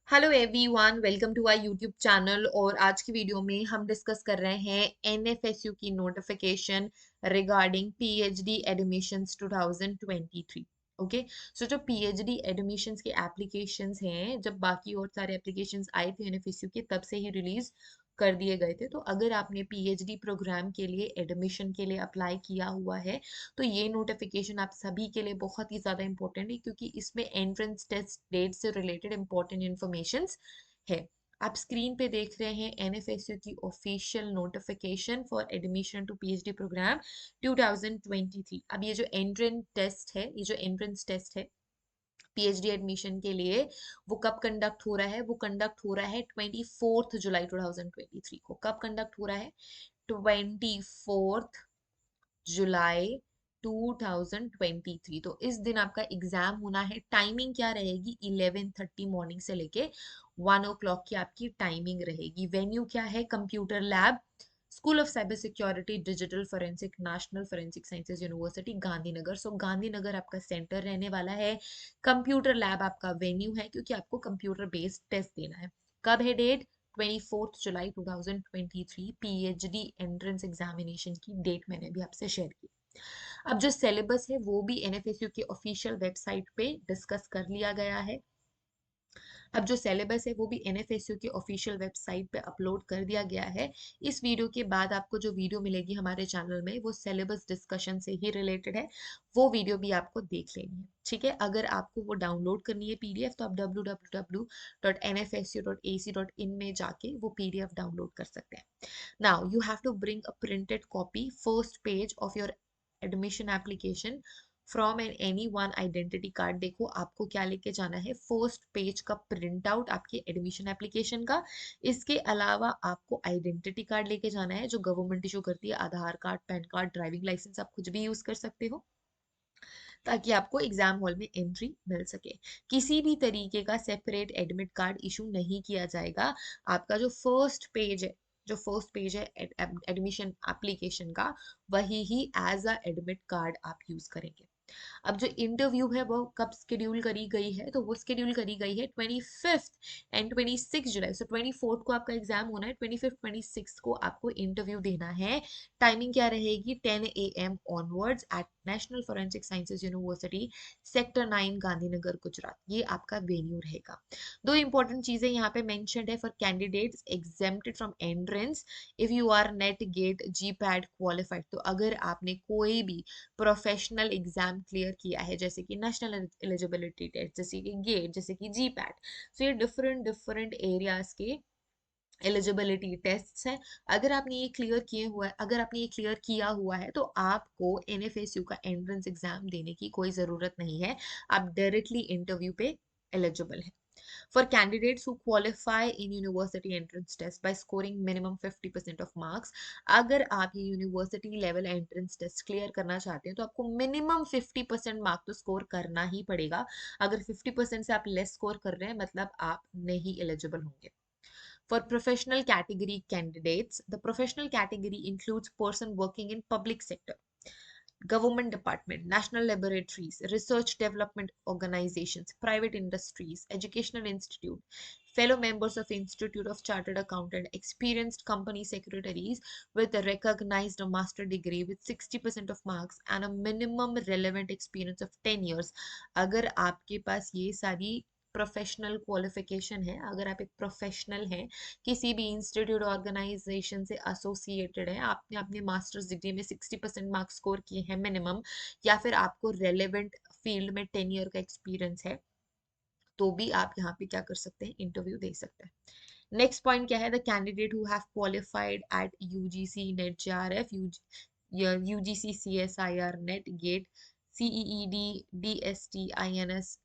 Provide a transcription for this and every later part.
Hello everyone, welcome to our YouTube channel. और आज की वीडियो में हम डिस्कस कर रहे हैं एनएफएसयू की notification regarding PhD admissions 2023। Okay, so जो पीएचडी एडमिशंस के एप्लीकेशंस हैं, जब बाकी और सारे एप्लीकेशंस आए थे एनएफएसयू के तब से ही रिलीज कर दिए गए थे। तो अगर आपने पीएचडी प्रोग्राम के लिए एडमिशन के लिए अप्लाई किया हुआ है तो ये नोटिफिकेशन आप सभी के लिए बहुत ही ज़्यादा इंपॉर्टेंट है, क्योंकि इसमें एंट्रेंस टेस्ट डेट से रिलेटेड इंपॉर्टेंट इन्फॉर्मेशन है। आप स्क्रीन पे देख रहे हैं एनएफएसयू की official notification for admission to PhD programme 2023। अब ये जो एंट्रेंस टेस्ट है पीएचडी एडमिशन के लिए, वो कब कंडक्ट हो रहा है? वो कंडक्ट हो रहा है 24 जुलाई 2023 को। कब कंडक्ट हो रहा है? 24 जुलाई 2023। तो इस दिन आपका एग्जाम होना है। टाइमिंग क्या रहेगी? 11:30 मॉर्निंग से लेके 1 o'clock की आपकी टाइमिंग रहेगी। वेन्यू क्या है? Computer lab, school of cyber security, digital forensic, national forensic sciences university, Gandhinagar. So Gandhinagar आपका सेंटर रहने वाला है। कंप्यूटर लैब आपका वेन्यू है, क्योंकि आपको कंप्यूटर बेस्ड टेस्ट देना है। कब है डेट? 24 जुलाई 2023। पीएचडी एंट्रेंस एग्जामिनेशन की डेट मैंने भी आपसे शेयर की। अब जो सिलेबस है वो भी एनएफएसयू के ऑफिशियल वेबसाइट पे डिस्कस कर लिया गया है। अब जो सिलेबस है वो भी एनएफएसयू के ऑफिशियल वेबसाइट पे अपलोड कर दिया गया है। इस वीडियो के बाद आपको जो वीडियो मिलेगी हमारे चैनल में, वो सिलेबस डिस्कशन से ही रिलेटेड है। वो वीडियो भी आपको देख लेनी है, ठीक है। अगर आपको वो डाउनलोड करनी है पीडीएफ, तो आप www.nfsu.ac.in में जाके वो पीडीएफ डाउनलोड कर सकते हैं। Now you have to bring a printed copy, first page of your admission application from an any one identity card. देखो आपको क्या लेके जाना है? फर्स्ट पेज का प्रिंट आउट आपके एडमिशन एप्लीकेशन का। इसके अलावा आपको आइडेंटिटी कार्ड लेके जाना है, जो गवर्नमेंट इशू करती है। Aadhaar card, PAN card, driving licence आप कुछ भी यूज कर सकते हो, ताकि आपको एग्जाम हॉल में एंट्री मिल सके। किसी भी तरीके का सेपरेट एडमिट कार्ड इशू नहीं किया जाएगा। आपका जो फर्स्ट पेज है एडमिशन एप्लीकेशन का, वही ही एज अ एडमिट कार्ड आप यूज करेंगे। अब जो इंटरव्यू है वो कब शेड्यूल करी गई है? तो वो शेड्यूल करी गई है 25 एंड 26 जुलाई। सो 24 को आपका एग्जाम होना है, 25 26 को आपको इंटरव्यू देना है। टाइमिंग क्या रहेगी? 10 AM onwards at National forensic sciences University, sector 9, Gandhinagar, Gujarat. ये आपका वेन्यू रहेगा। दो इंपॉर्टेंट चीजें यहाँ पे मेंशन्ड है for candidates exempted from entrance. If you are NET GATE GPAT qualified, तो अगर आपने कोई भी प्रोफेशनल एग्जाम क्लियर किया है, जैसे कि नेशनल एलिजिबिलिटी टेस्ट, जैसे कि गेट, जैसे कि जी पैट, सो ये डिफरेंट डिफरेंट एरियाज के एलिजिबिलिटी टेस्ट्स हैं। अगर आपने ये क्लियर किया हुआ है, तो आपको एनएफएसयू का एंट्रेंस एग्जाम देने की कोई ज़रूरत नहीं है। आप डायरेक्टली इंटरव्यू पे एलिजिबल है। For candidates who qualify in university entrance test by scoring minimum 50% of marks, अगर आप ये university level entrance test clear करना चाहते हैं तो आपको मिनिमम 50% मार्क तो स्कोर करना ही पड़ेगा। अगर 50% से आप लेस स्कोर कर रहे हैं, मतलब आप नहीं एलिजिबल होंगे। For professional category candidates, the professional category includes person working in public sector, government department, national laboratories, research development organizations, private industries, educational institute, fellow members of Institute of Chartered Accountant, experienced company secretaries with a recognized master degree with 60% of marks and a minimum relevant experience of 10 years। अगर आपके पास ये सारी professional qualification है, अगर आप एक professional हैं, किसी भी इंस्टीट्यूट ऑर्गेनाइजेशन से एसोसिएटेड है, आपने अपने मास्टर्स डिग्री में 60% मार्क्स स्कोर किए हैं मिनिमम, या फिर आपको रेलेवेंट फील्ड में 10 ईयर का एक्सपीरियंस है, तो भी आप यहाँ पे क्या कर सकते हैं? इंटरव्यू दे सकते हैं। नेक्स्ट पॉइंट क्या है? The candidate who have qualified at UGC NET JRF, UGC CSIR NET GATE, CEED, DST, INS,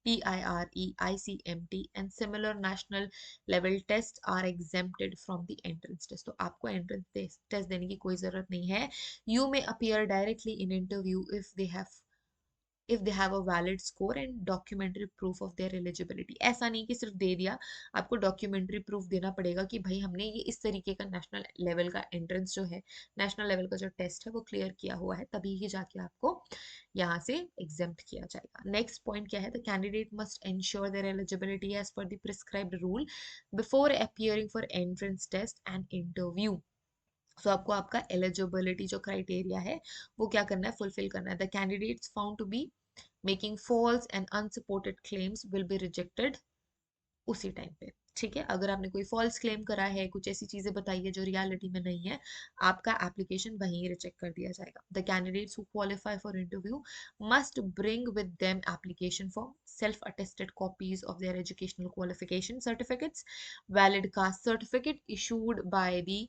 PIRE, ICMT and similar national level tests are exempted from the entrance test। तो आपको entrance test देने की कोई जरूरत नहीं है। You may appear directly in interview if they have if they have a valid score and documentary proof of their eligibility। ऐसा नहीं कि सिर्फ दे दिया, आपको डॉक्यूमेंट्री प्रूफ देना पड़ेगा कि भाई हमने ये इस तरीके का नेशनल लेवल का एंट्रेंस जो है, नेशनल लेवल का जो टेस्ट है वो क्लियर किया हुआ है, तभी ही जाके आपको यहाँ से एग्जेम्प्ट किया जाएगा। नेक्स्ट पॉइंट क्या है, the candidate must ensure their eligibility age पर the prescribed rule before appearing for entrance test and interview. So आपको आपका एलिजिबिलिटी जो क्राइटेरिया है वो क्या करना है, फुलफिल करना है। The candidates found to be making false and unsupported claims will be rejected उसी टाइम पे। ठीक है, अगर आपने कोई फॉल्स क्लेम करा है, कुछ ऐसी चीजें बताई है जो रियलिटी में नहीं है, आपका एप्लीकेशन वहीं रिजेक्ट कर दिया जाएगा। The candidates who qualify for interview must bring with them application form, self attested copies of their educational qualification certificates, valid caste certificate issued by the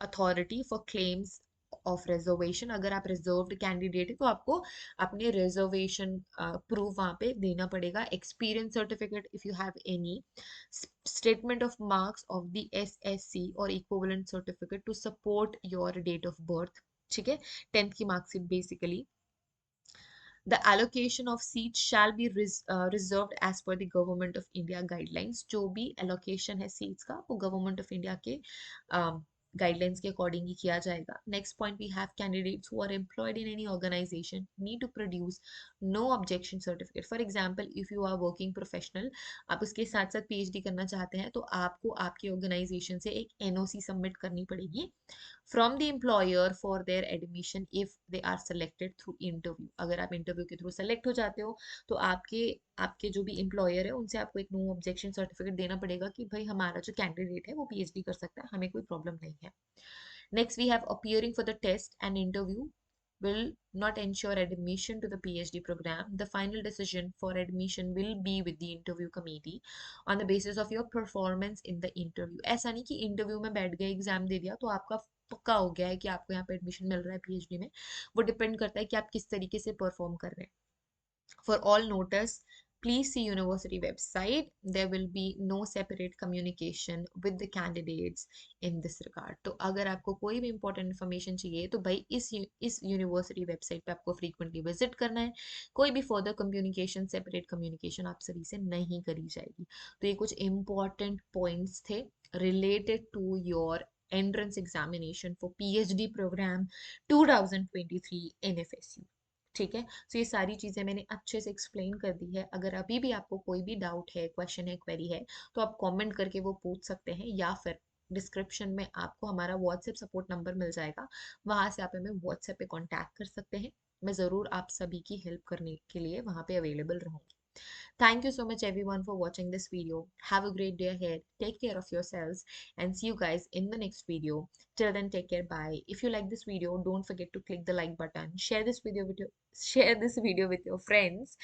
authority for claims of reservation. अगर आप reserved candidate है तो आपको अपने reservation proof वहां पे देना पड़ेगा। Experience certificate if you have any, statement of marks of the SSC or equivalent certificate to support your date of birth. ठीक है, 10th की marksheet basically. The allocation of seats shall be reserved as per the Government of India guidelines। जो भी allocation है seats का वो Government of India के guidelines के according ही किया जाएगा। Next point we have candidates who are employed in any organization need to produce no objection certificate। For example, if you are working professional, आप उसके साथ साथ PhD करना चाहते हैं तो आपको आपकी organization से एक NOC submit करनी पड़ेगी from the employer for their admission if they are selected through interview। अगर आप इंटरव्यू के थ्रू सेलेक्ट हो जाते हो तो आपके आपके जो भी एम्प्लॉयर है उनसे आपको एक नो ऑब्जेक्शन सर्टिफिकेट देना पड़ेगा कि भाई हमारा जो कैंडिडेट है वो पीएचडी कर सकता है, हमें कोई प्रॉब्लम नहीं है। Next we have appearing for the test and interview will not ensure admission to the PhD program। The final decision for admission will be with the interview committee on the basis of your performance in the interview। ऐसा नहीं कि interview में बैठ गए exam दे दिया तो आपका पक्का हो गया है कि आपको यहाँ पे एडमिशन मिल रहा है पीएचडी में। वो डिपेंड करता है कि आप किस तरीके से परफॉर्म कर रहे हैं। For all notice, please see university website। There will be no separate communication with the candidates in this regard। तो अगर आपको कोई भी important information चाहिए तो भाई इस university website पे आपको frequently visit करना है। कोई भी further communication, separate communication आप सभी से नहीं करी जाएगी। तो ये कुछ important points थे related to your entrance examination for PhD program 2023 NFSU। ठीक है, तो ये सारी चीजें मैंने अच्छे से एक्सप्लेन कर दी है। अगर अभी भी आपको कोई भी डाउट है, क्वेश्चन है, क्वेरी है तो आप कमेंट करके वो पूछ सकते हैं, या फिर डिस्क्रिप्शन में आपको हमारा व्हाट्सएप सपोर्ट नंबर मिल जाएगा, वहां से आप हमें व्हाट्सएप पे कांटेक्ट कर सकते हैं। मैं ज़रूर आप सभी की हेल्प करने के लिए वहां पे अवेलेबल रहूंगी। Thank you so much everyone for watching this video. Have a great day ahead. Take care of yourselves and see you guys in the next video. Till then, take care. Bye. If you like this video, don't forget to click the like button. Share this video with your friends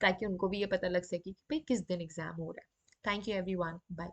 ताकि उनको भी ये पता लग सके कि भाई किस दिन एग्जाम हो रहा है। Thank you everyone. Bye.